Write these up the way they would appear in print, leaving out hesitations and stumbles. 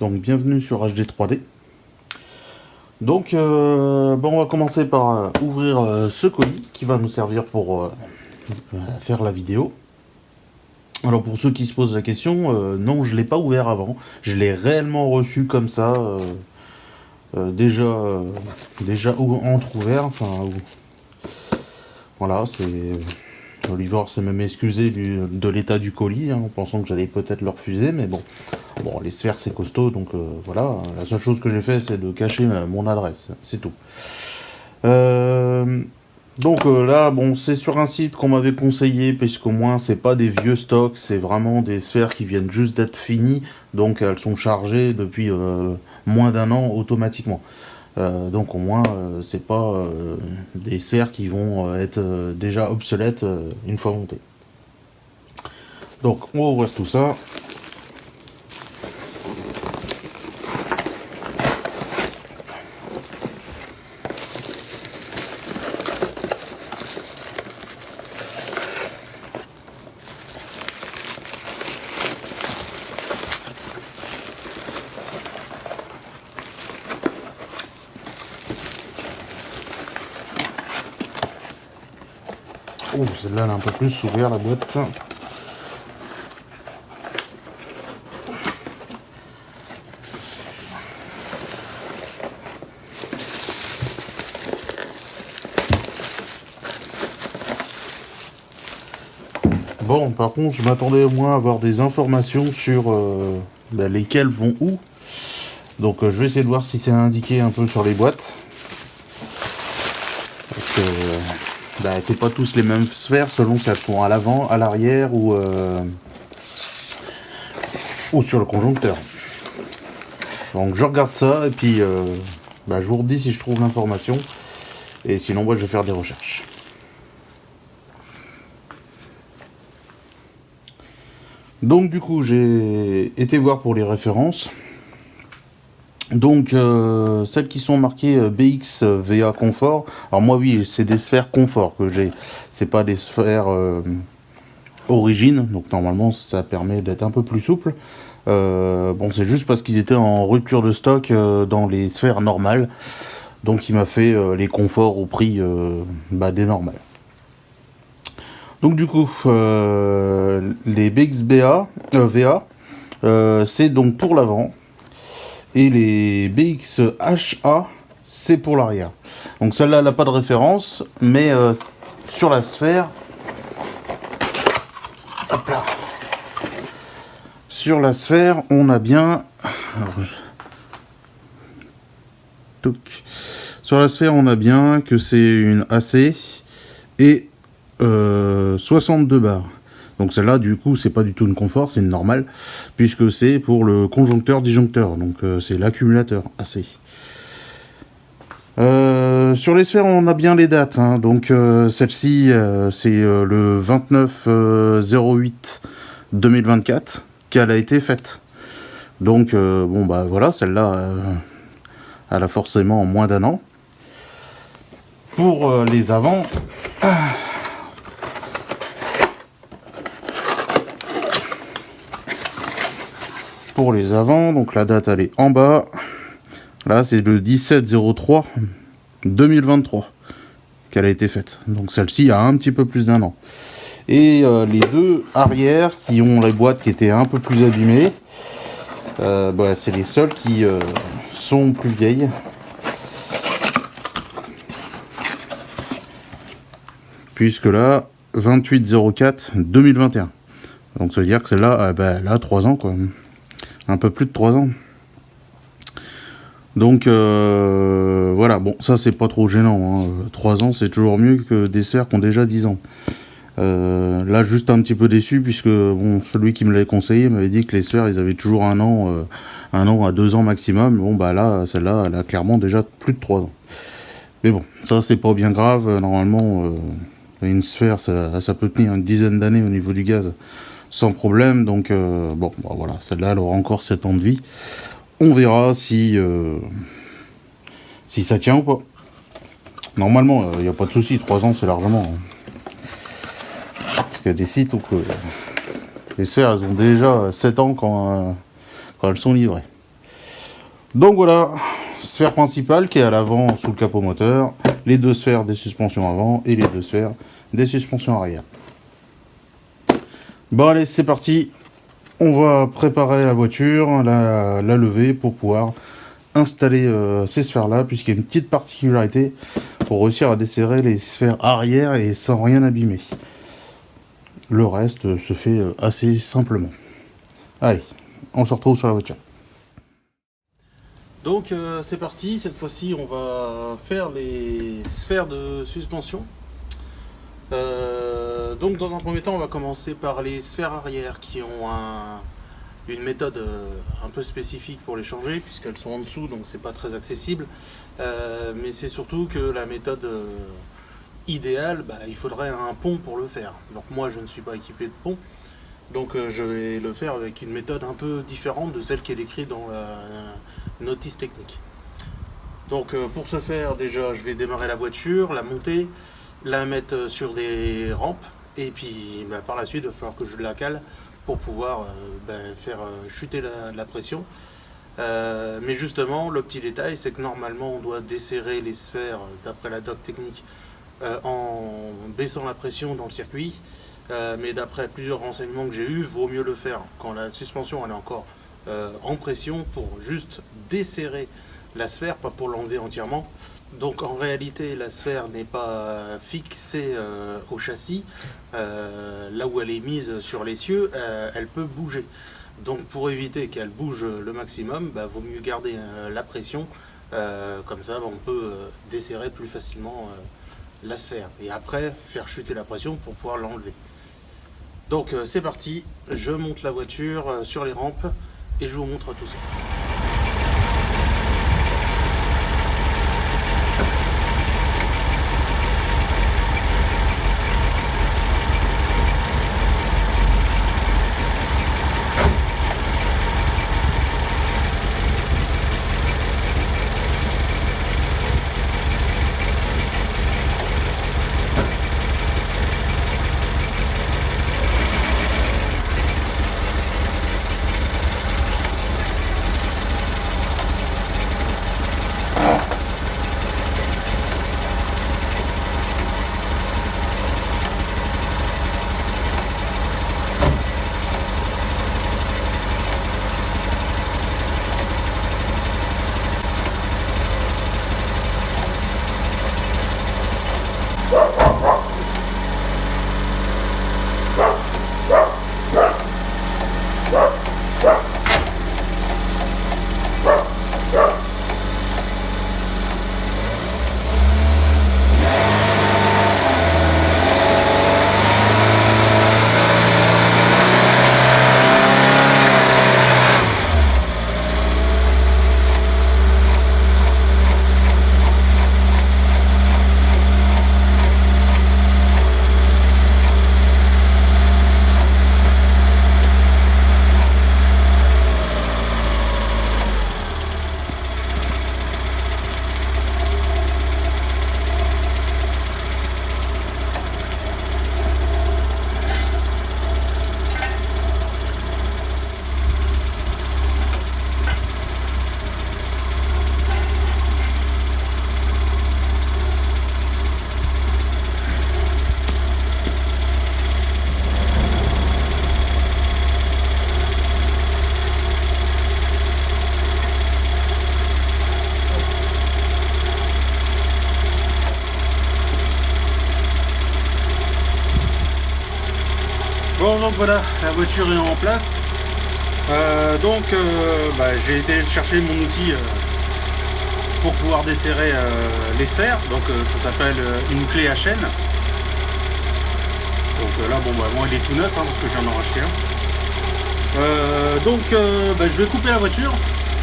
Donc bienvenue sur HD3D. Donc on va commencer par ouvrir ce colis qui va nous servir pour faire la vidéo. Alors pour ceux qui se posent la question, non, je l'ai pas ouvert avant. Je l'ai réellement reçu comme ça, déjà entrouvert. Enfin, voilà, c'est Oliver s'est même excusé de l'état du colis, en pensant que j'allais peut-être le refuser, mais bon, les sphères c'est costaud, donc voilà. La seule chose que j'ai fait, c'est de cacher mon adresse, c'est tout. Là, bon, c'est sur un site qu'on m'avait conseillé, puisqu'au moins c'est pas des vieux stocks, c'est vraiment des sphères qui viennent juste d'être finies, donc elles sont chargées depuis moins d'un an automatiquement. Donc au moins c'est pas des sphères qui vont être déjà obsolètes une fois montées. Donc on va ouvrir tout ça. Oh, celle-là elle a un peu plus ouvert la boîte. Bon, par contre, je m'attendais au moins à avoir des informations sur lesquelles vont où. Donc je vais essayer de voir si c'est indiqué un peu sur les boîtes. Parce que c'est pas tous les mêmes sphères selon si elles sont à l'avant, à l'arrière ou sur le conjoncteur. Donc je regarde ça et puis je vous redis si je trouve l'information. Et sinon moi je vais faire des recherches. Donc du coup j'ai été voir pour les références. Donc celles qui sont marquées BXVA confort. Alors moi oui, c'est des sphères confort que j'ai. C'est pas des sphères origine. Donc normalement ça permet d'être un peu plus souple. C'est juste parce qu'ils étaient en rupture de stock dans les sphères normales. Donc il m'a fait les conforts au prix des normales. Donc du coup, les BXVA, c'est donc pour l'avant. Et les BXHA, c'est pour l'arrière. Donc celle-là, elle n'a pas de référence, mais sur la sphère... Hop là. Sur la sphère, on a bien... Sur la sphère, on a bien que c'est une AC et 62 bars. Donc celle-là, du coup, c'est pas du tout une confort, c'est une normale, puisque c'est pour le conjoncteur-disjoncteur, donc c'est l'accumulateur AC. Sur les sphères, on a bien les dates, hein. Donc celle-ci, c'est le 29/08/2024 qu'elle a été faite. Donc voilà, celle-là, elle a forcément moins d'un an. Pour les avants... Pour les avants, donc la date elle est en bas. Là c'est le 17/03/2023 qu'elle a été faite. Donc celle-ci a un petit peu plus d'un an. Et les deux arrière qui ont les boîtes qui étaient un peu plus abîmées, c'est les seules qui sont plus vieilles. Puisque là, 28/04/2021. Donc ça veut dire que celle-là, elle a 3 ans quoi. Un peu plus de 3 ans. Donc voilà, bon, ça c'est pas trop gênant, hein. 3 ans c'est toujours mieux que des sphères qui ont déjà 10 ans. Là juste un petit peu déçu puisque celui qui me l'avait conseillé m'avait dit que les sphères ils avaient toujours un an à 2 ans maximum. Bon là, celle-là elle a clairement déjà plus de 3 ans. Mais bon, ça c'est pas bien grave, normalement une sphère ça peut tenir une dizaine d'années au niveau du gaz sans problème, donc voilà, celle-là elle aura encore 7 ans de vie. On verra si ça tient ou pas. Normalement, il n'y a pas de souci, 3 ans c'est largement. Parce qu'il y a des sites où les sphères elles ont déjà 7 ans quand elles sont livrées. Donc voilà, sphère principale qui est à l'avant sous le capot moteur, les deux sphères des suspensions avant et les deux sphères des suspensions arrière. Bon allez, c'est parti. On va préparer la voiture, la lever pour pouvoir installer ces sphères-là, puisqu'il y a une petite particularité pour réussir à desserrer les sphères arrière et sans rien abîmer. Le reste se fait assez simplement. Allez, on se retrouve sur la voiture. Donc c'est parti, cette fois-ci on va faire les sphères de suspension. Donc dans un premier temps on va commencer par les sphères arrière qui ont une méthode un peu spécifique pour les changer puisqu'elles sont en dessous, donc c'est pas très accessible. Mais c'est surtout que la méthode idéale, il faudrait un pont pour le faire. Donc moi je ne suis pas équipé de pont, donc je vais le faire avec une méthode un peu différente de celle qui est décrite dans la notice technique. Donc pour ce faire, déjà je vais démarrer la voiture, la monter, la mettre sur des rampes et puis par la suite il va falloir que je la cale pour pouvoir faire chuter la pression. Mais justement le petit détail c'est que normalement on doit desserrer les sphères d'après la doc technique en baissant la pression dans le circuit, mais d'après plusieurs renseignements que j'ai eu, vaut mieux le faire quand la suspension elle est encore en pression pour juste desserrer la sphère, pas pour l'enlever entièrement. Donc en réalité la sphère n'est pas fixée au châssis, là où elle est mise sur l'essieu, elle peut bouger. Donc pour éviter qu'elle bouge le maximum, vaut mieux garder la pression, comme ça on peut desserrer plus facilement la sphère et après faire chuter la pression pour pouvoir l'enlever. Donc c'est parti, je monte la voiture sur les rampes et je vous montre tout ça. Bon donc voilà, la voiture est en place. J'ai été chercher mon outil pour pouvoir desserrer les sphères. Donc ça s'appelle une clé à chaîne. Donc là moi il est tout neuf parce que j'en ai racheté un. Je vais couper la voiture,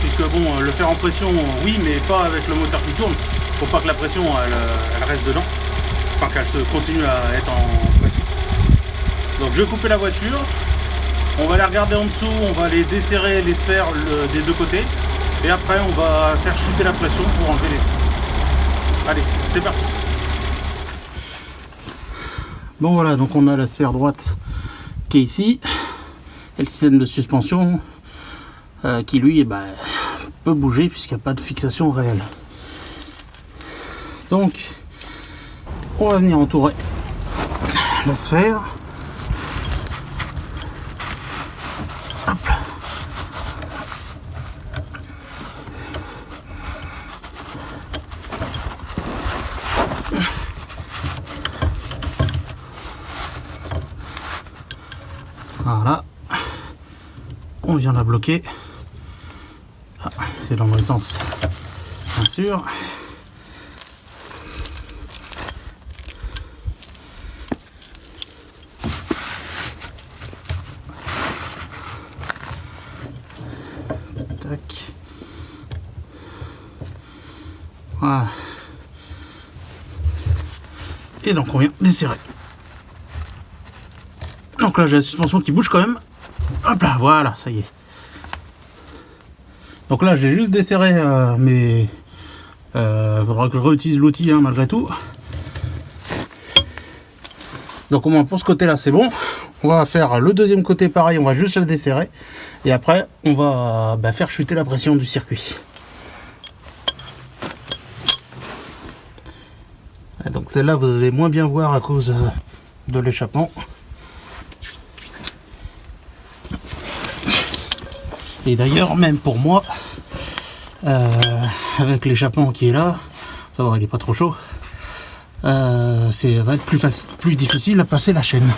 puisque le faire en pression oui, mais pas avec le moteur qui tourne. Faut pas que la pression elle reste dedans, enfin qu'elle se continue à être en pression. Donc je vais couper la voiture, on va la regarder en dessous, on va aller desserrer les sphères des deux côtés et après on va faire chuter la pression pour enlever les sphères. Allez, c'est parti. Bon voilà, donc on a la sphère droite qui est ici et le système de suspension qui lui est peut bouger puisqu'il n'y a pas de fixation réelle. Donc on va venir entourer la sphère. Hop. Voilà, on vient la bloquer. Ah, c'est dans le sens, bien sûr. Tac. Voilà. Et donc on vient desserrer. Donc là j'ai la suspension qui bouge quand même. Hop là, voilà, ça y est. Donc là j'ai juste desserré mais faudra que je réutilise l'outil hein, malgré tout. Donc au moins pour ce côté là c'est bon. On va faire le deuxième côté pareil, on va juste le desserrer. Et après on va faire chuter la pression du circuit. Et donc celle-là vous allez moins bien voir à cause de l'échappement. Et d'ailleurs même pour moi, avec l'échappement qui est là, ça va, il n'est pas trop chaud, va être plus difficile à passer la chaîne.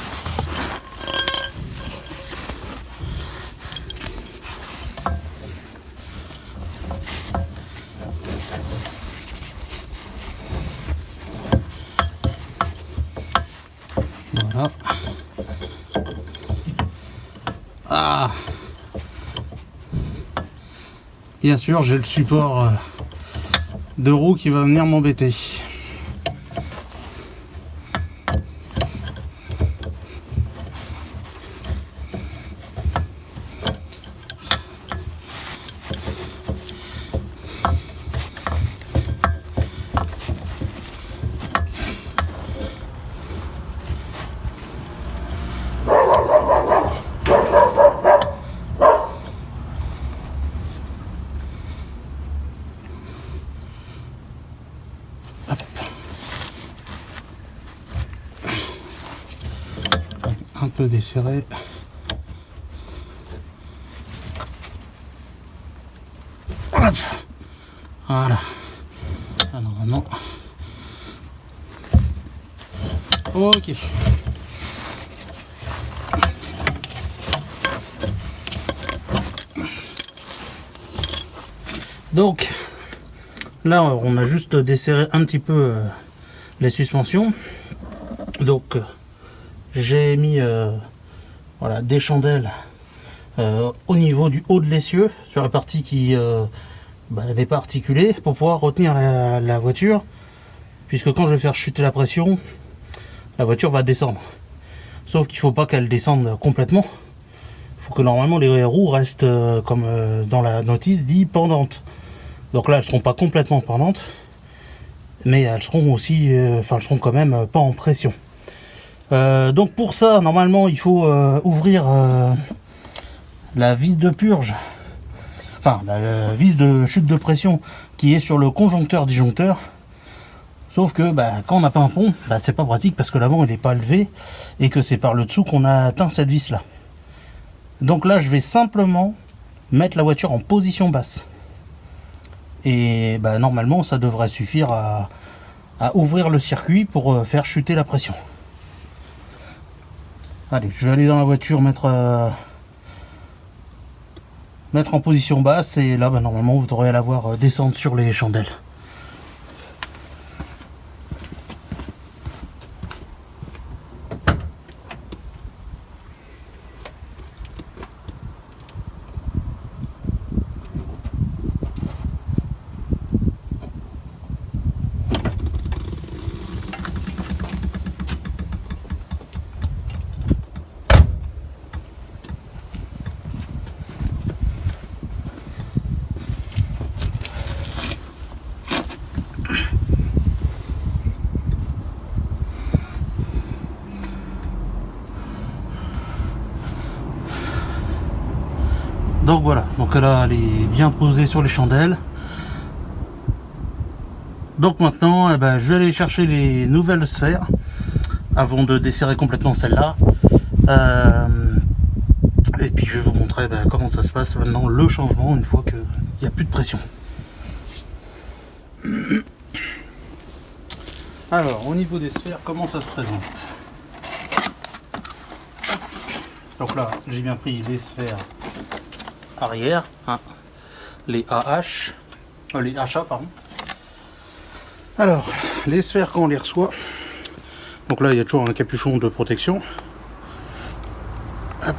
Voilà. Ah. Bien sûr, j'ai le support de roue qui va venir m'embêter. Un peu desserré. Hop. Voilà. Ah, normalement. Ok. Donc là on a juste desserré un petit peu les suspensions. Donc j'ai mis voilà, des chandelles au niveau du haut de l'essieu, sur la partie qui n'est pas articulée, pour pouvoir retenir la voiture, puisque quand je vais faire chuter la pression, la voiture va descendre. Sauf qu'il ne faut pas qu'elle descende complètement. Il faut que normalement les roues restent, comme dans la notice dit, pendantes. Donc là elles ne seront pas complètement pendantes, mais elles seront aussi, elles seront quand même pas en pression. Donc pour ça, normalement, il faut ouvrir la vis de purge, enfin la vis de chute de pression qui est sur le conjoncteur disjoncteur. Sauf que quand on n'a pas un pont, c'est pas pratique parce que l'avant il n'est pas levé et que c'est par le dessous qu'on a atteint cette vis là. Donc là, je vais simplement mettre la voiture en position basse. Et normalement, ça devrait suffire à ouvrir le circuit pour faire chuter la pression. Allez, je vais aller dans la voiture, mettre en position basse, et là normalement vous devrez la voir descendre sur les chandelles. Donc voilà, donc là elle est bien posée sur les chandelles. Donc maintenant, eh ben, je vais aller chercher les nouvelles sphères avant de desserrer complètement celle-là. Et puis je vais vous montrer comment ça se passe maintenant, le changement, une fois qu'il n'y a plus de pression. Alors, au niveau des sphères, comment ça se présente? Donc là, j'ai bien pris les sphères arrière, hein, les AH, les HA, pardon. Alors, les sphères quand on les reçoit, donc là il y a toujours un capuchon de protection. Hop.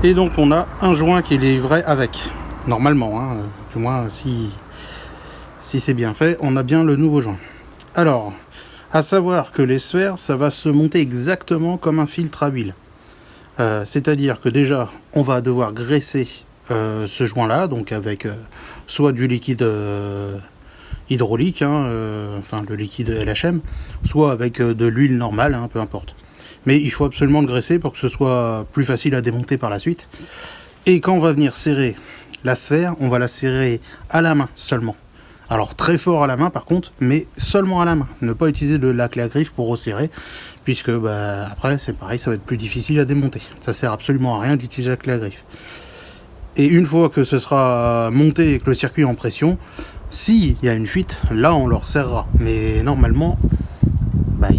Et donc on a un joint qui est livré avec, normalement, hein, du moins si c'est bien fait, on a bien le nouveau joint. Alors, à savoir que les sphères, ça va se monter exactement comme un filtre à huile. C'est-à-dire que déjà, on va devoir graisser ce joint-là, donc avec soit du liquide hydraulique, hein, enfin le liquide LHM, soit avec de l'huile normale, hein, peu importe. Mais il faut absolument le graisser pour que ce soit plus facile à démonter par la suite. Et quand on va venir serrer la sphère, on va la serrer à la main seulement. Alors très fort à la main par contre, mais seulement à la main. Ne pas utiliser de la clé à griffe pour resserrer, puisque après c'est pareil, ça va être plus difficile à démonter. Ça sert absolument à rien d'utiliser la clé à griffe. Et une fois que ce sera monté et que le circuit est en pression, s'il y a une fuite, là on le resserrera. Mais normalement, il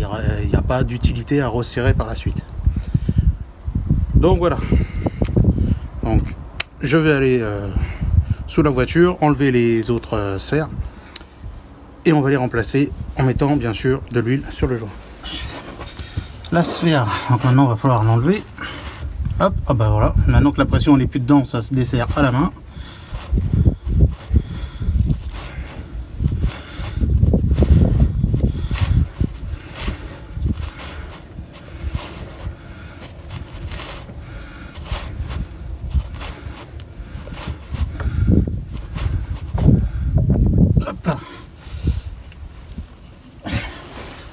n'y a pas d'utilité à resserrer par la suite. Donc voilà. Donc je vais aller sous la voiture, enlever les autres sphères et on va les remplacer en mettant bien sûr de l'huile sur le joint. La sphère, donc maintenant il va falloir l'enlever. Hop, ah bah voilà, maintenant que la pression n'est plus dedans, ça se dessert à la main.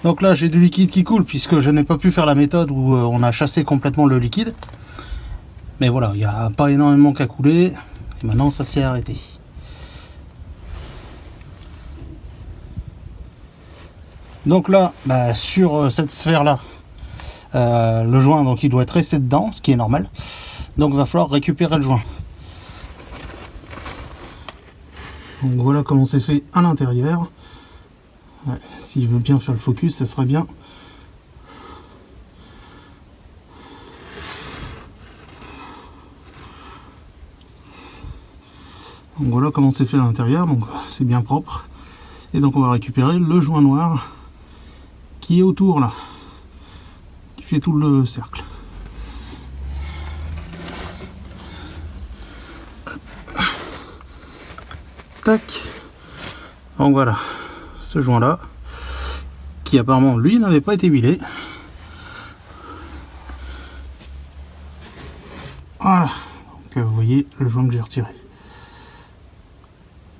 Donc là j'ai du liquide qui coule puisque je n'ai pas pu faire la méthode où on a chassé complètement le liquide. Mais voilà, il n'y a pas énormément qu'à couler. Et maintenant ça s'est arrêté. Donc là, sur cette sphère là, le joint donc il doit être resté dedans, ce qui est normal. Donc il va falloir récupérer le joint. Donc voilà comment c'est fait à l'intérieur. Ouais, s'il veut bien faire le focus, ça serait bien. Donc voilà comment c'est fait à l'intérieur, donc c'est bien propre. Et donc on va récupérer le joint noir qui est autour là, qui fait tout le cercle. Tac. Donc voilà. Ce joint là qui apparemment lui n'avait pas été huilé. Voilà, donc vous voyez le joint que j'ai retiré.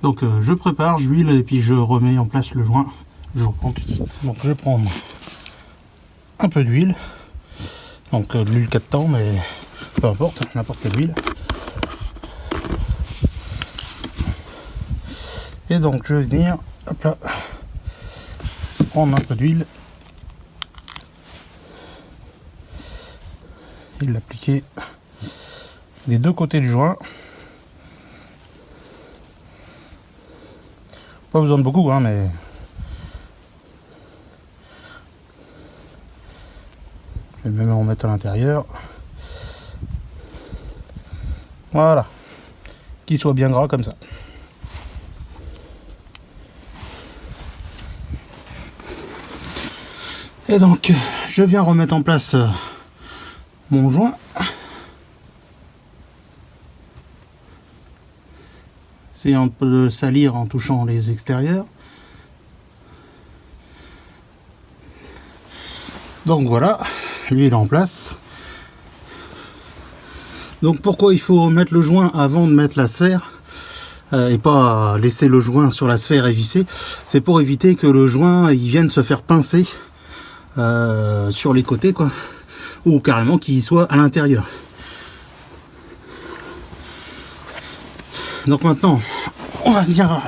Donc je prépare, j'huile et puis je remets en place le joint. Je reprends tout de suite. Donc je vais prendre un peu d'huile, donc de l'huile 4 temps, mais peu importe, n'importe quelle huile. Et donc je vais venir, hop là, prendre un peu d'huile et l'appliquer des deux côtés du joint. Pas besoin de beaucoup, hein, mais je vais même en mettre à l'intérieur. Voilà, qu'il soit bien gras comme ça. Et donc je viens remettre en place mon joint. C'est un peu de salir en touchant les extérieurs. Donc voilà, lui il est en place. Donc pourquoi il faut mettre le joint avant de mettre la sphère et pas laisser le joint sur la sphère et visser? C'est pour éviter que le joint il vienne se faire pincer sur les côtés, quoi, ou carrément qu'il soit à l'intérieur. donc maintenant on va venir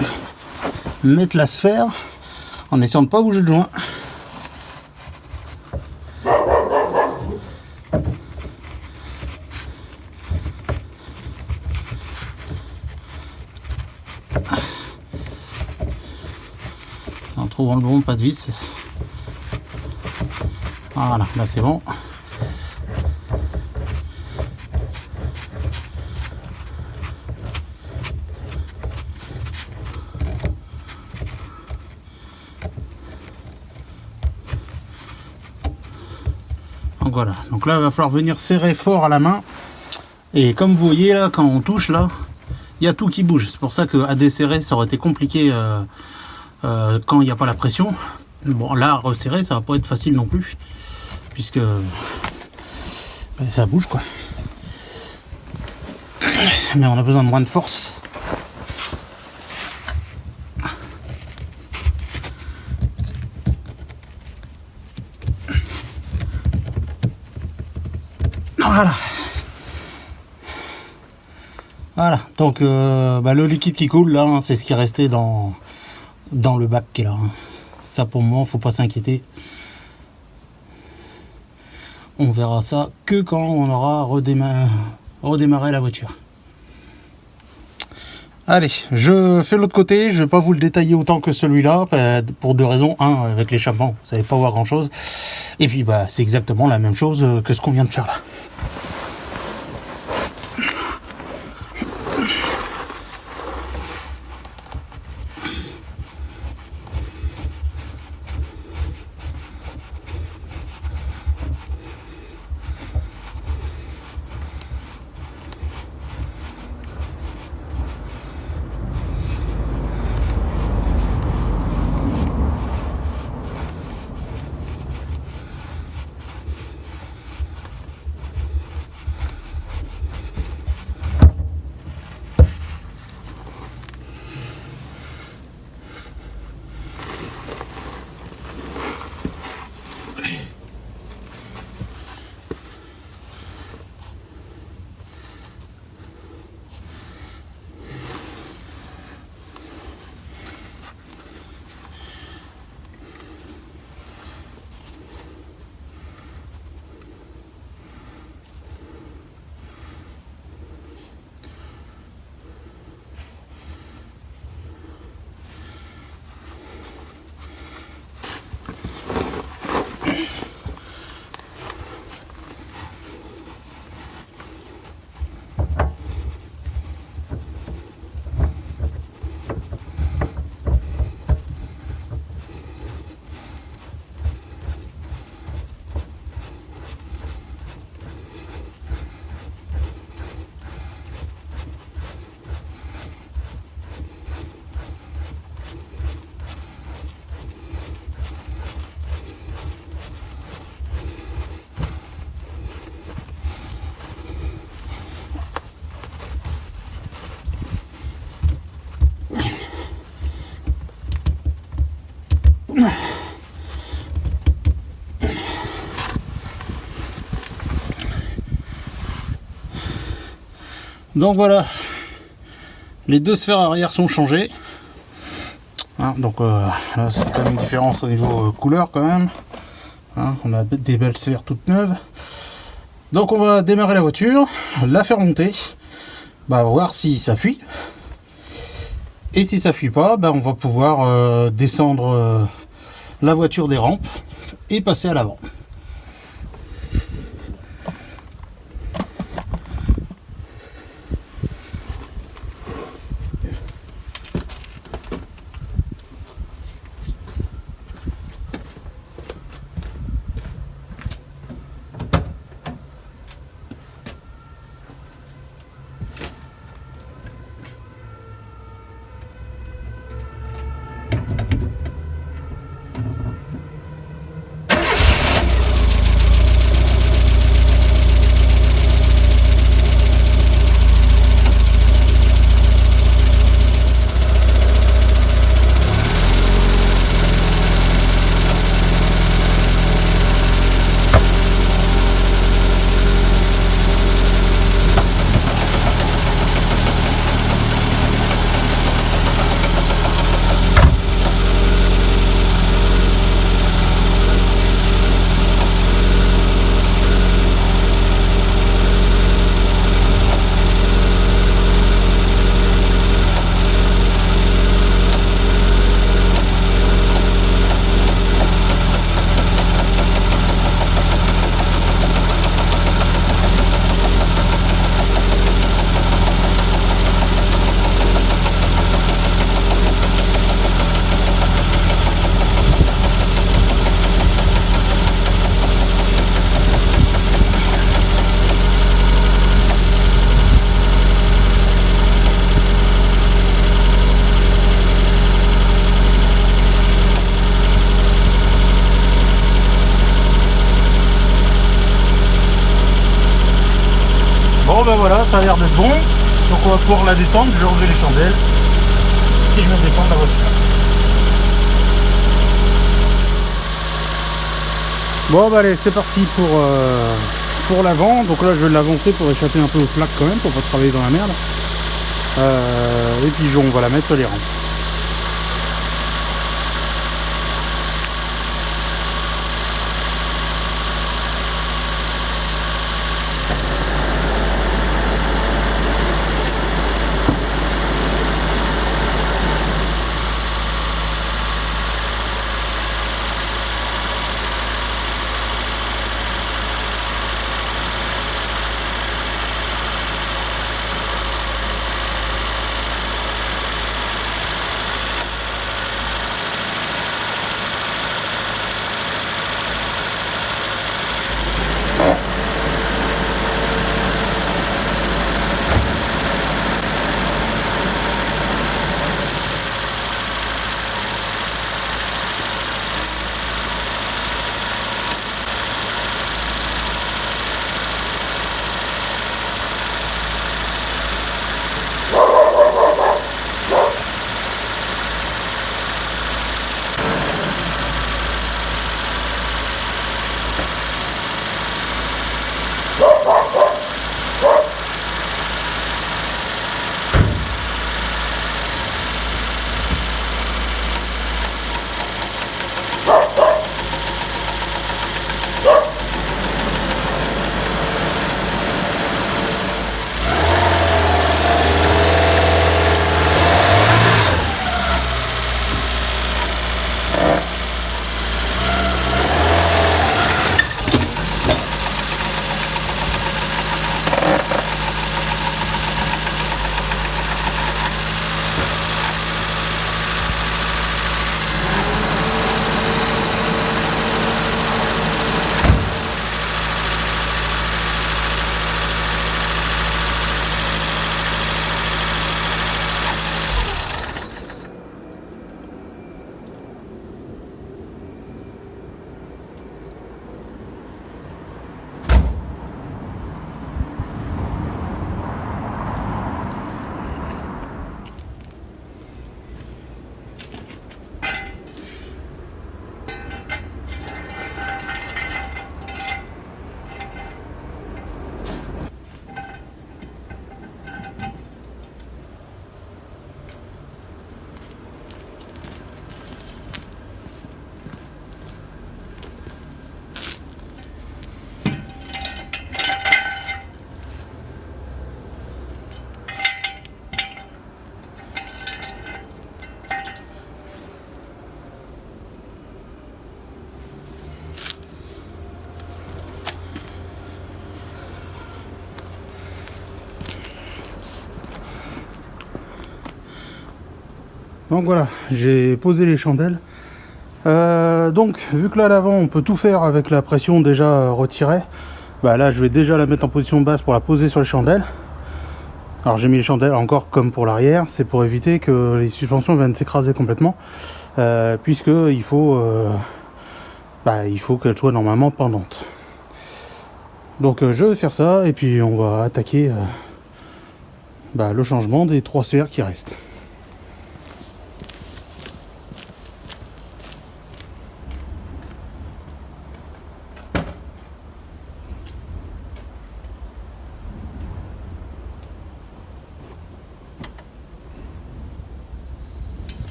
mettre la sphère en essayant de pas bouger le joint. En trouvant le bon, pas de vis. Voilà, là c'est bon. Donc voilà, donc là il va falloir venir serrer fort à la main. Et comme vous voyez là, quand on touche là, il y a tout qui bouge. C'est pour ça qu'à desserrer ça aurait été compliqué quand il n'y a pas la pression. Bon là, resserrer ça va pas être facile non plus, puisque ça bouge quoi. Mais on a besoin de moins de force. Voilà. Voilà, donc le liquide qui coule là, hein, c'est ce qui est resté dans le bac qui est là. Hein. Ça pour le moment, faut pas s'inquiéter. On verra ça que quand on aura redémarré la voiture. Allez, je fais l'autre côté, je vais pas vous le détailler autant que celui-là, pour deux raisons. Un, avec l'échappement, vous n'allez pas voir grand chose. Et puis c'est exactement la même chose que ce qu'on vient de faire là. Donc voilà, les deux sphères arrière sont changées. Hein, donc là, ça fait quand même une différence au niveau couleur quand même. Hein, on a des belles sphères toutes neuves. Donc on va démarrer la voiture, la faire monter, voir si ça fuit. Et si ça fuit pas, on va pouvoir descendre la voiture des rampes et passer à l'avant. bah voilà, ça a l'air d'être bon. Donc on va pouvoir la descendre, je vais enlever les chandelles et je vais descendre la voiture. Bon bah allez, c'est parti pour l'avant. Donc là je vais l'avancer pour échapper un peu aux flaques quand même, pour pas travailler dans la merde. Et puis on va la mettre sur les rangs. Donc voilà, j'ai posé les chandelles. Donc vu que là à l'avant on peut tout faire avec la pression déjà retirée, bah là je vais déjà la mettre en position basse pour la poser sur les chandelles. Alors j'ai mis les chandelles encore comme pour l'arrière, c'est pour éviter que les suspensions viennent s'écraser complètement, puisque il faut qu'elles soient normalement pendantes. Donc je vais faire ça et puis on va attaquer le changement des 3 sphères qui restent.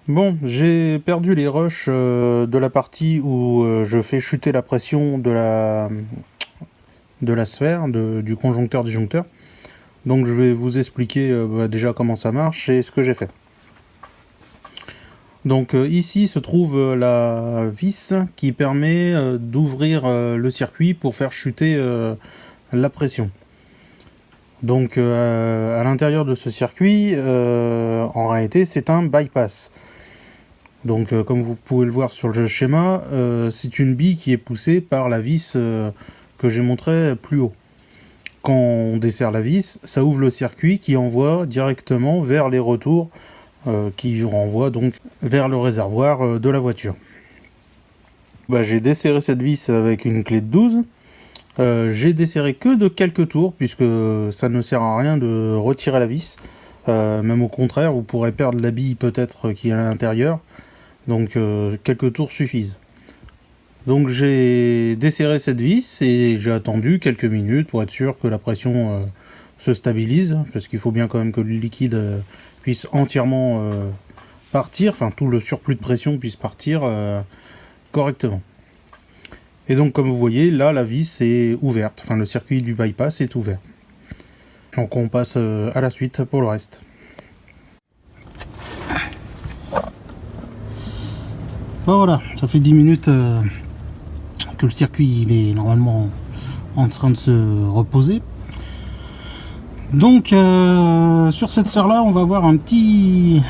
Bon, j'ai perdu les rushs de la partie où je fais chuter la pression de la sphère, du conjoncteur-disjoncteur. Donc je vais vous expliquer déjà comment ça marche et ce que j'ai fait. Donc ici se trouve la vis qui permet d'ouvrir le circuit pour faire chuter la pression. Donc à l'intérieur de ce circuit, en réalité c'est un bypass. Donc comme vous pouvez le voir sur le schéma, c'est une bille qui est poussée par la vis que j'ai montré plus haut. Quand on desserre la vis, ça ouvre le circuit qui envoie directement vers les retours qui renvoient donc vers le réservoir de la voiture. J'ai desserré cette vis avec une clé de 12. J'ai desserré que de quelques tours puisque ça ne sert à rien de retirer la vis. Même au contraire, vous pourrez perdre la bille peut-être qui est à l'intérieur. Donc quelques tours suffisent. Donc j'ai desserré cette vis et j'ai attendu quelques minutes pour être sûr que la pression se stabilise, parce qu'il faut bien quand même que le liquide puisse entièrement partir, enfin tout le surplus de pression puisse partir correctement. Et donc comme vous voyez, là la vis est ouverte, enfin le circuit du bypass est ouvert. Donc on passe à la suite pour le reste. Voilà, ça fait 10 minutes que le circuit il est normalement en train de se reposer. Donc sur cette sphère là on va avoir un petit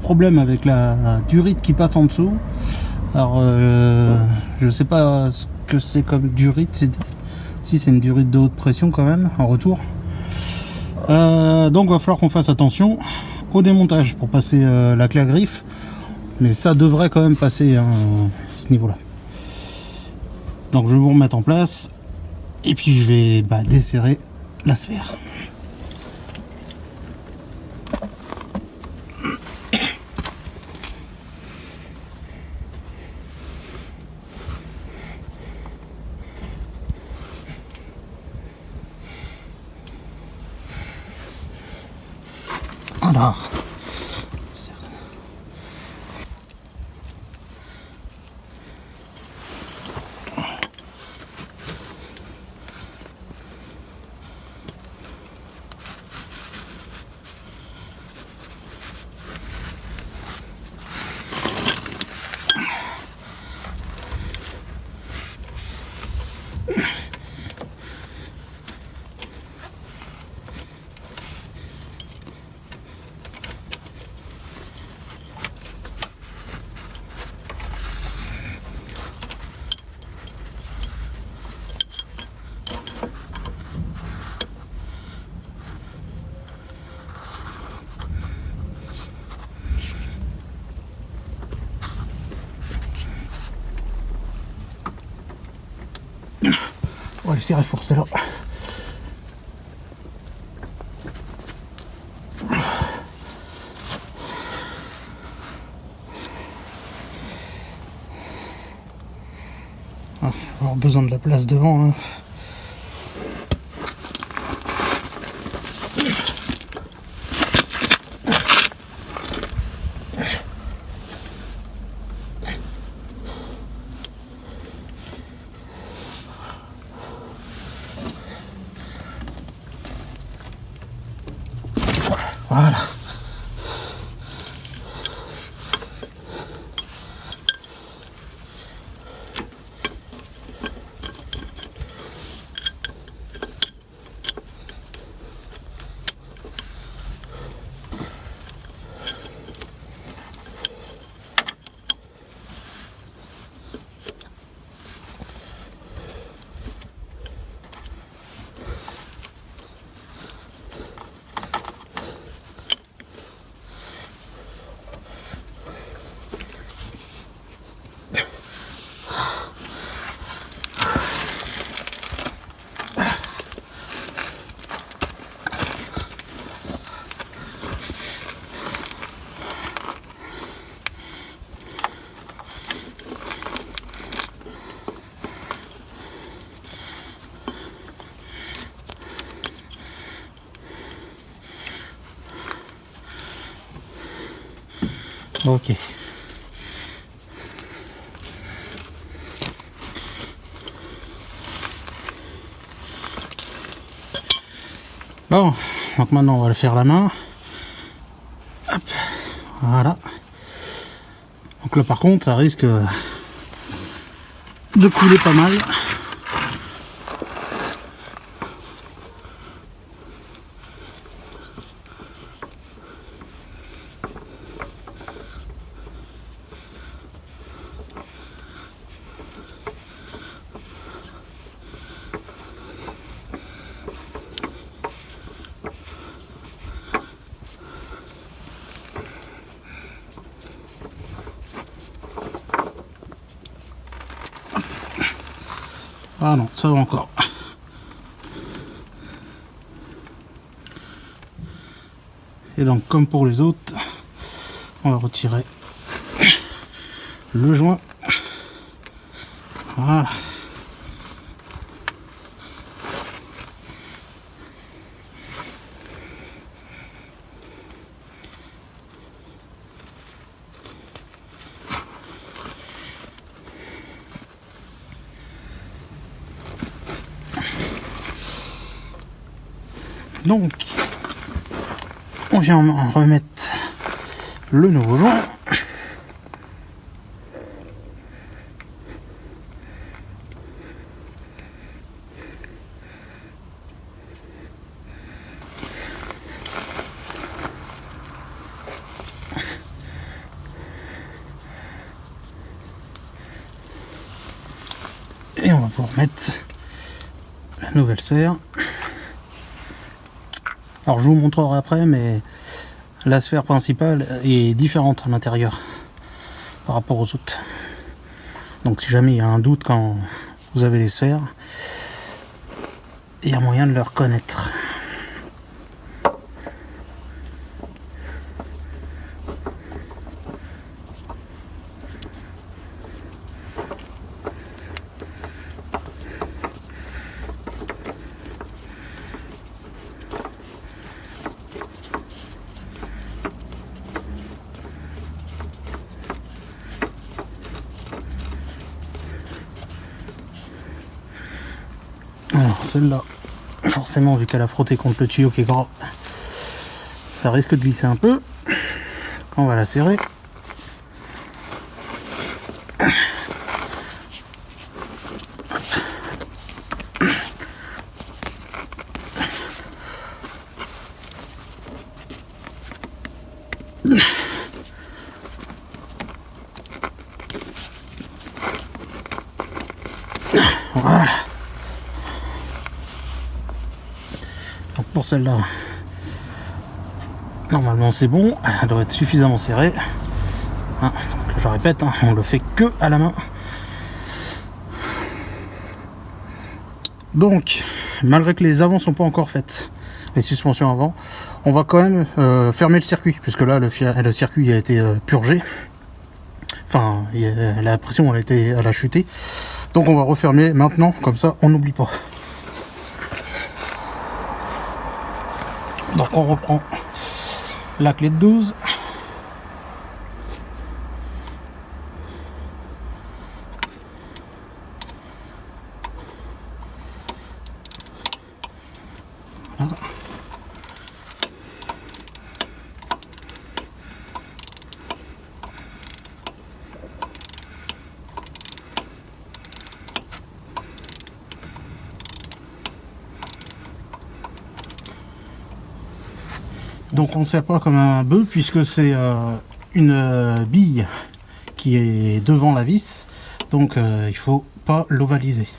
problème avec la durite qui passe en dessous. Alors je sais pas ce que c'est comme durite, si c'est une durite de haute pression quand même en retour. Donc il va falloir qu'on fasse attention au démontage pour passer la clé à griffe, mais ça devrait quand même passer à ce niveau là. Donc je vais vous remettre en place et puis je vais desserrer la sphère. Alors, on va laisser renforcer là. On va avoir besoin de la place devant. Voilà. Ok. Bon, donc maintenant on va le faire la main. Hop, voilà. Donc là par contre ça risque de couler pas mal. Ah non, ça va encore. Et donc comme pour les autres, on va retirer le joint. Voilà. Donc, on vient en remettre le nouveau joint. Et on va pouvoir mettre la nouvelle sphère. Alors je vous montrerai après, mais la sphère principale est différente à l'intérieur par rapport aux autres. Donc si jamais il y a un doute quand vous avez les sphères, il y a moyen de le reconnaître. Alors celle-là, forcément vu qu'elle a frotté contre le tuyau qui est gras, ça risque de glisser un peu. On va la serrer. Voilà. Donc pour celle-là, normalement c'est bon, elle doit être suffisamment serrée. Hein, donc je répète, hein, on le fait que à la main. Donc, malgré que les avants sont pas encore faites, les suspensions avant, on va quand même fermer le circuit, puisque là le circuit a été purgé. Enfin, la pression elle a chuté. Donc on va refermer maintenant, comme ça on n'oublie pas. Donc on reprend la clé de 12. Voilà. Donc on ne sert pas comme un bœuf puisque c'est une bille qui est devant la vis, donc il faut pas l'ovaliser.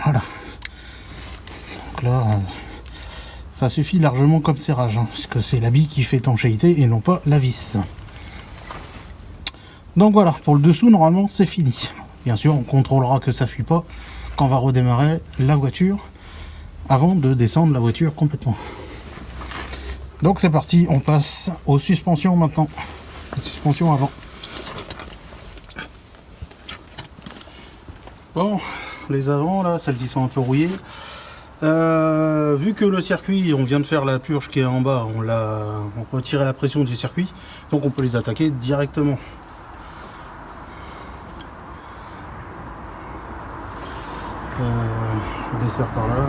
Voilà. Donc là, ça suffit largement comme serrage, hein, puisque c'est la bille qui fait étanchéité et non pas la vis. Donc voilà, pour le dessous normalement c'est fini. Bien sûr on contrôlera que ça fuit pas quand on va redémarrer la voiture avant de descendre la voiture complètement. Donc c'est parti, on passe aux suspensions maintenant. Les suspensions avant. Bon, les avant là, celles qui sont un peu rouillées. Vu que le circuit, on vient de faire la purge qui est en bas, on retirait la pression du circuit, donc on peut les attaquer directement. On dessert par là.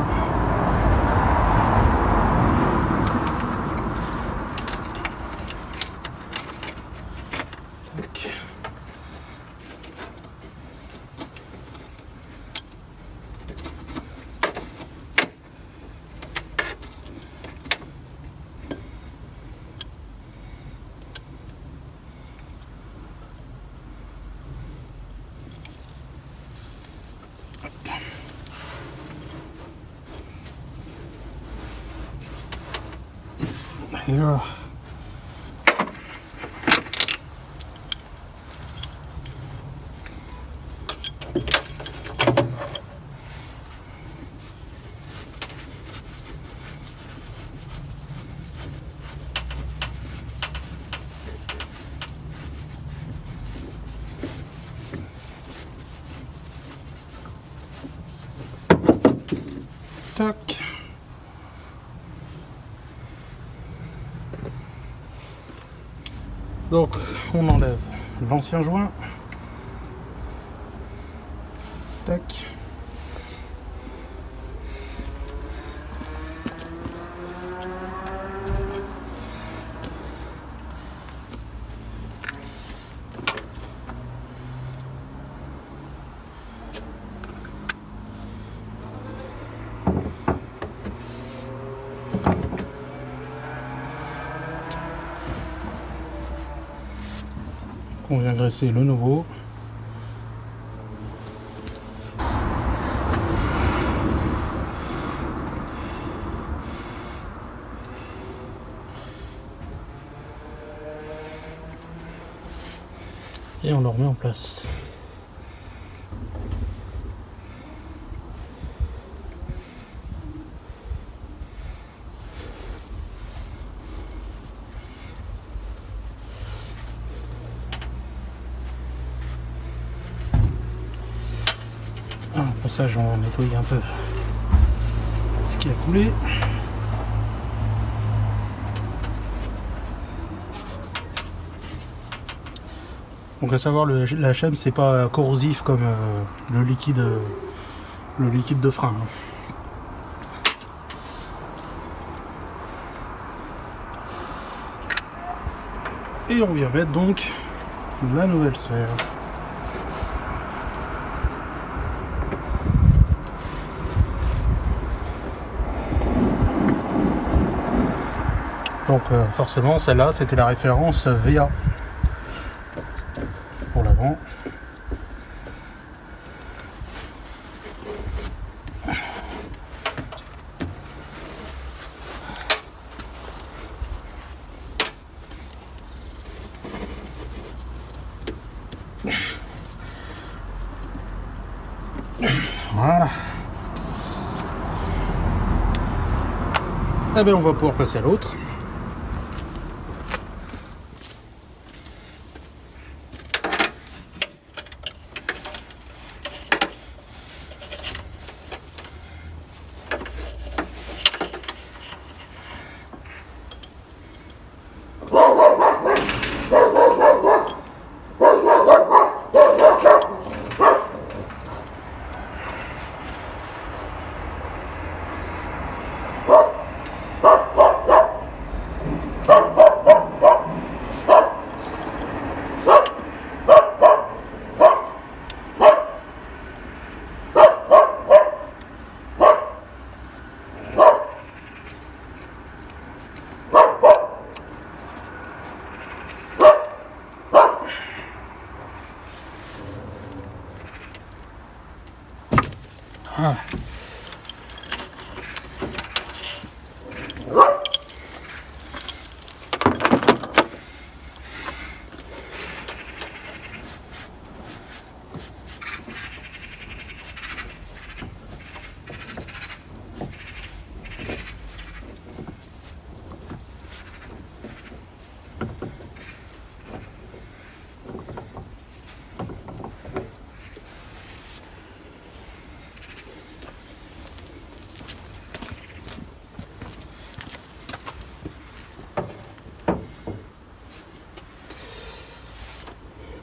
Et voilà. Tac. Donc on enlève l'ancien joint. Tac. On vient graisser le nouveau. Et on le remet en place. Au passage, on nettoie un peu ce qui a coulé. Donc à savoir, la HM c'est pas corrosif comme le liquide de frein. Et on vient mettre donc la nouvelle sphère. Donc forcément celle-là c'était la référence VA pour l'avant. Voilà. Eh bien on va pouvoir passer à l'autre. Ah.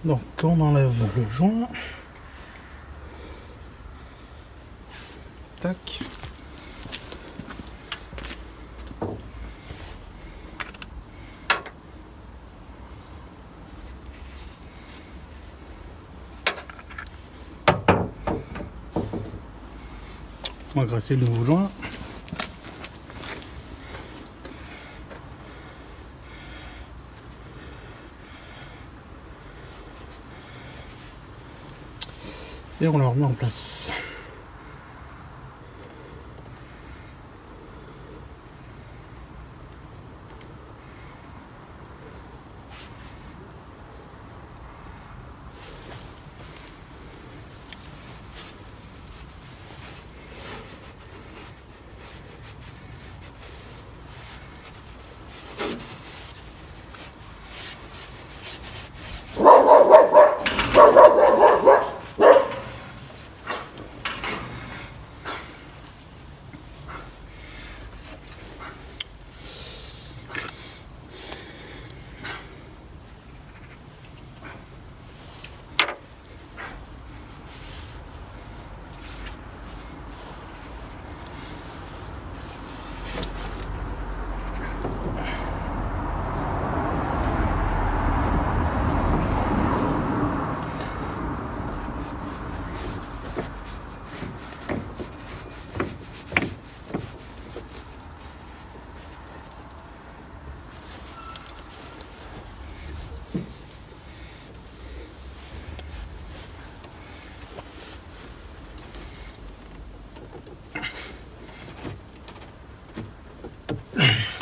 Donc on enlève le joint. Tac. On va graisser le nouveau joint. Et on le remet en place.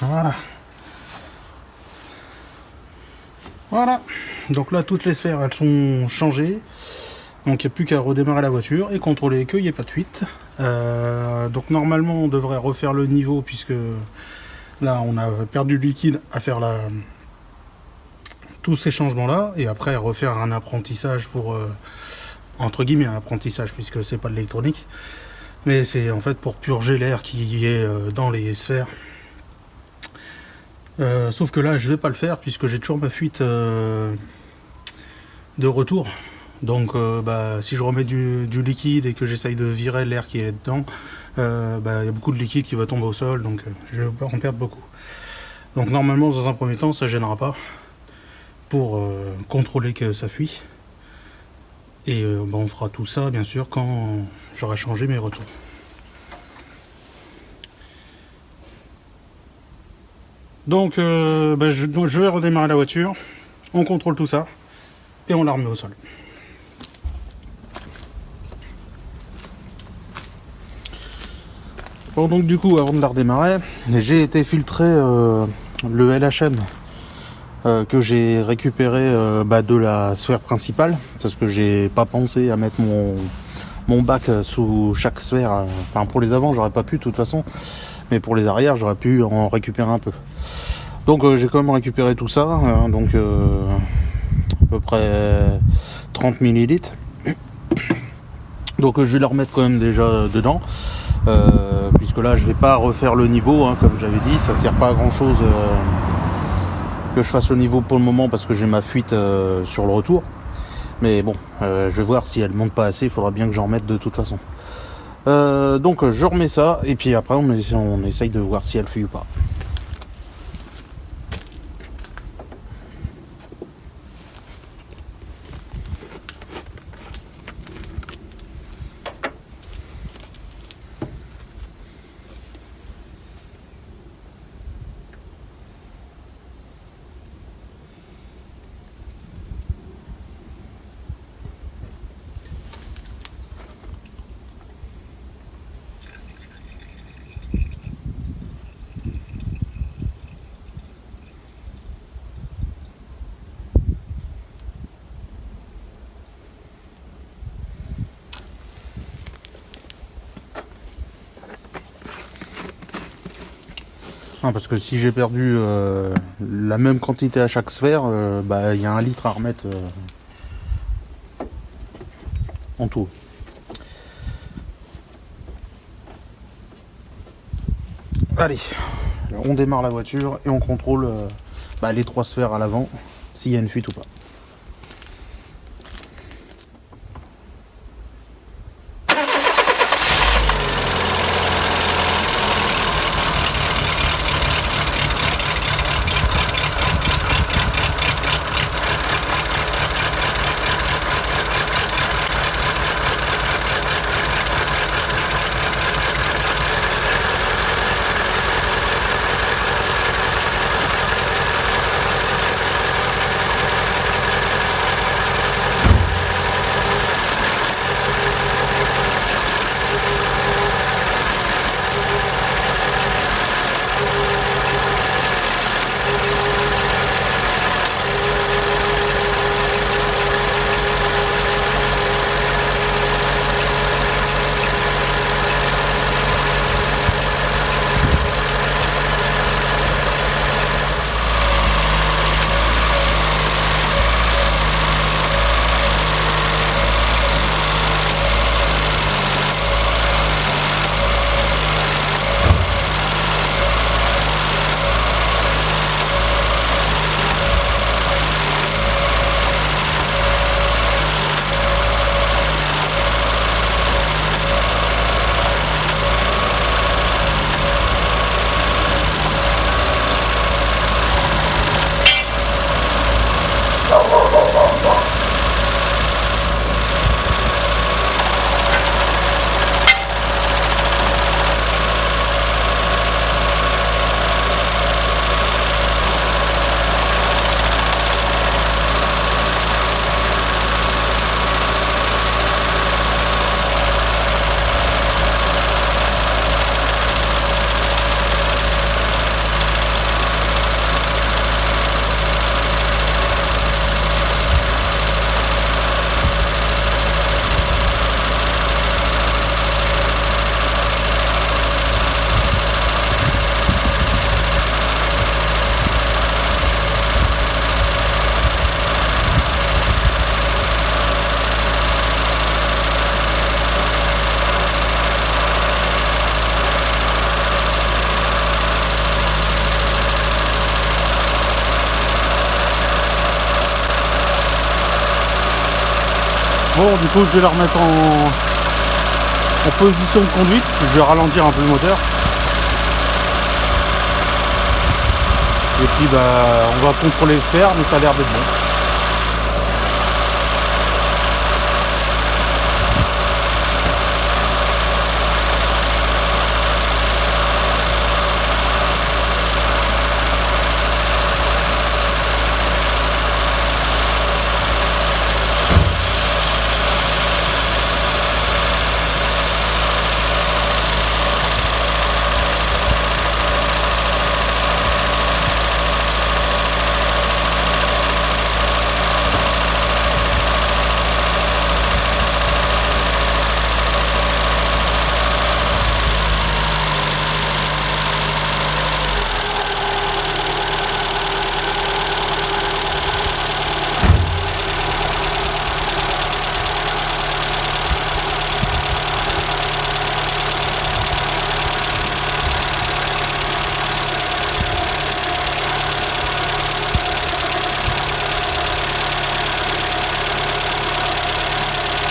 Voilà. Voilà. Donc là, toutes les sphères, elles sont changées. Donc il n'y a plus qu'à redémarrer la voiture et contrôler qu'il n'y ait pas de fuite. Donc normalement, on devrait refaire le niveau puisque là, on a perdu du liquide à faire tous ces changements-là. Et après, refaire un apprentissage pour... entre guillemets, un apprentissage puisque c'est pas de l'électronique. Mais c'est en fait pour purger l'air qui est dans les sphères. Sauf que là je vais pas le faire puisque j'ai toujours ma fuite de retour. Donc si je remets du liquide et que j'essaye de virer l'air qui est dedans, y a beaucoup de liquide qui va tomber au sol, donc je vais en perdre beaucoup. Donc normalement dans un premier temps ça gênera pas pour contrôler que ça fuit. Et on fera tout ça bien sûr quand j'aurai changé mes retours. Donc je vais redémarrer la voiture, on contrôle tout ça et on la remet au sol. Bon, donc du coup avant de la redémarrer, j'ai été filtrer le LHM que j'ai récupéré de la sphère principale parce que j'ai pas pensé à mettre mon bac sous chaque sphère. Enfin pour les avant j'aurais pas pu de toute façon, mais pour les arrières j'aurais pu en récupérer un peu. Donc j'ai quand même récupéré tout ça, à peu près 30 millilitres. Donc je vais le remettre quand même déjà dedans, puisque là je vais pas refaire le niveau, comme j'avais dit, ça sert pas à grand chose que je fasse le niveau pour le moment parce que j'ai ma fuite sur le retour. Mais bon, je vais voir si elle monte pas assez, il faudra bien que j'en remette de toute façon. Donc je remets ça et puis après on essaye de voir si elle fuit ou pas. Parce que si j'ai perdu la même quantité à chaque sphère, il y a 1 litre à remettre en tout. Allez, on démarre la voiture et on contrôle les 3 sphères à l'avant, s'il y a une fuite ou pas. Bon, du coup, je vais la remettre en position de conduite. Je vais ralentir un peu le moteur. Et puis, bah, on va contrôler le fer, mais ça a l'air d'être bon.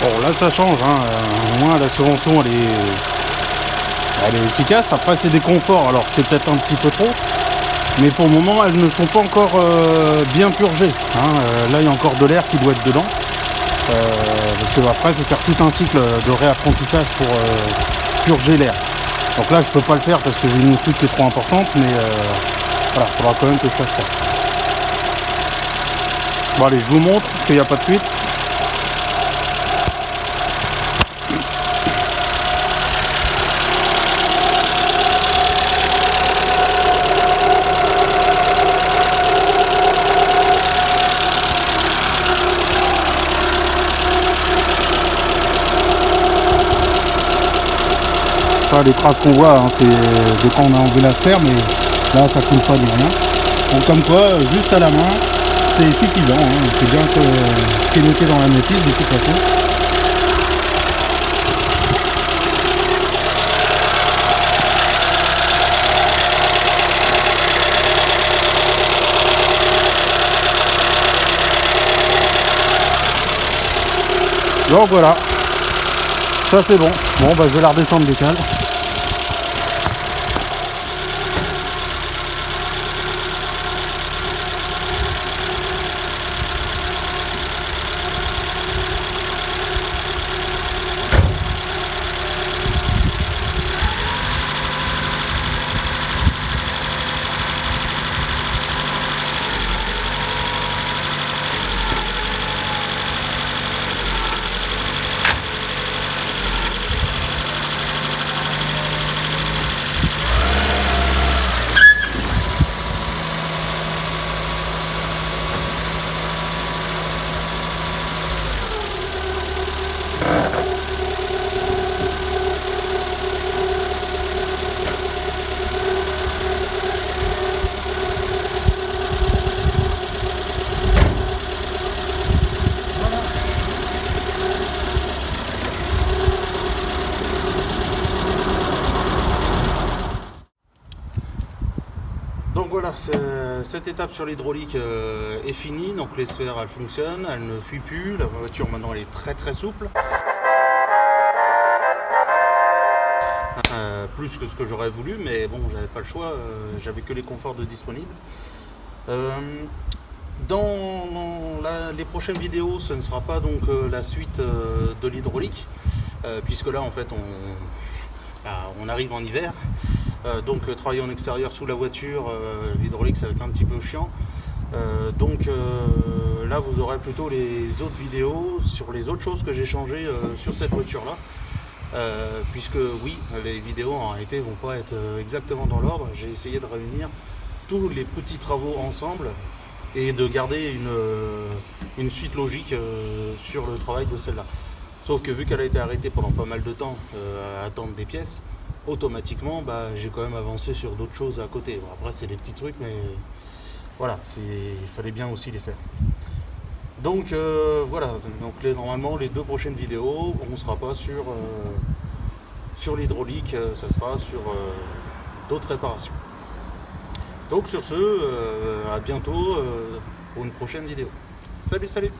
Bon, là ça change, hein. Au moins la suspension elle est efficace. Après c'est des conforts, alors c'est peut-être un petit peu trop, mais pour le moment elles ne sont pas encore bien purgées, hein. Là il y a encore de l'air qui doit être dedans, parce que après il faut faire tout un cycle de réapprentissage pour purger l'air. Donc là je peux pas le faire parce que j'ai une fuite qui est trop importante, mais voilà, il faudra quand même que je fasse ça. Bon allez, je vous montre qu'il n'y a pas de fuite. Les traces qu'on voit, hein, c'est de quand on a enlevé la sphère, mais là ça coule pas ni rien. Donc comme quoi, juste à la main, c'est suffisant, hein. C'est bien que ce qui est noté dans la notice de toute façon. Donc voilà, ça c'est bon. Bon bah je vais la redescendre des cales. Donc voilà, cette étape sur l'hydraulique est finie. Donc les sphères elles fonctionnent, elles ne fuient plus. La voiture maintenant elle est très très souple. Plus que ce que j'aurais voulu, mais bon, j'avais pas le choix, j'avais que les conforts de disponibles. Dans les prochaines vidéos, ce ne sera pas donc la suite de l'hydraulique, puisque là en fait on arrive en hiver. Donc travailler en extérieur sous la voiture, l'hydraulique ça va être un petit peu chiant. Donc là vous aurez plutôt les autres vidéos sur les autres choses que j'ai changées sur cette voiture là. Puisque oui, les vidéos en réalité vont pas être exactement dans l'ordre. J'ai essayé de réunir tous les petits travaux ensemble et de garder une suite logique sur le travail de celle-là. Sauf que vu qu'elle a été arrêtée pendant pas mal de temps à attendre des pièces, automatiquement j'ai quand même avancé sur d'autres choses à côté. Bon, après c'est des petits trucs, mais voilà, il fallait bien aussi les faire. Donc voilà, donc normalement les deux prochaines vidéos, on ne sera pas sur l'hydraulique, ça sera sur d'autres réparations. Donc sur ce, à bientôt pour une prochaine vidéo. Salut, salut!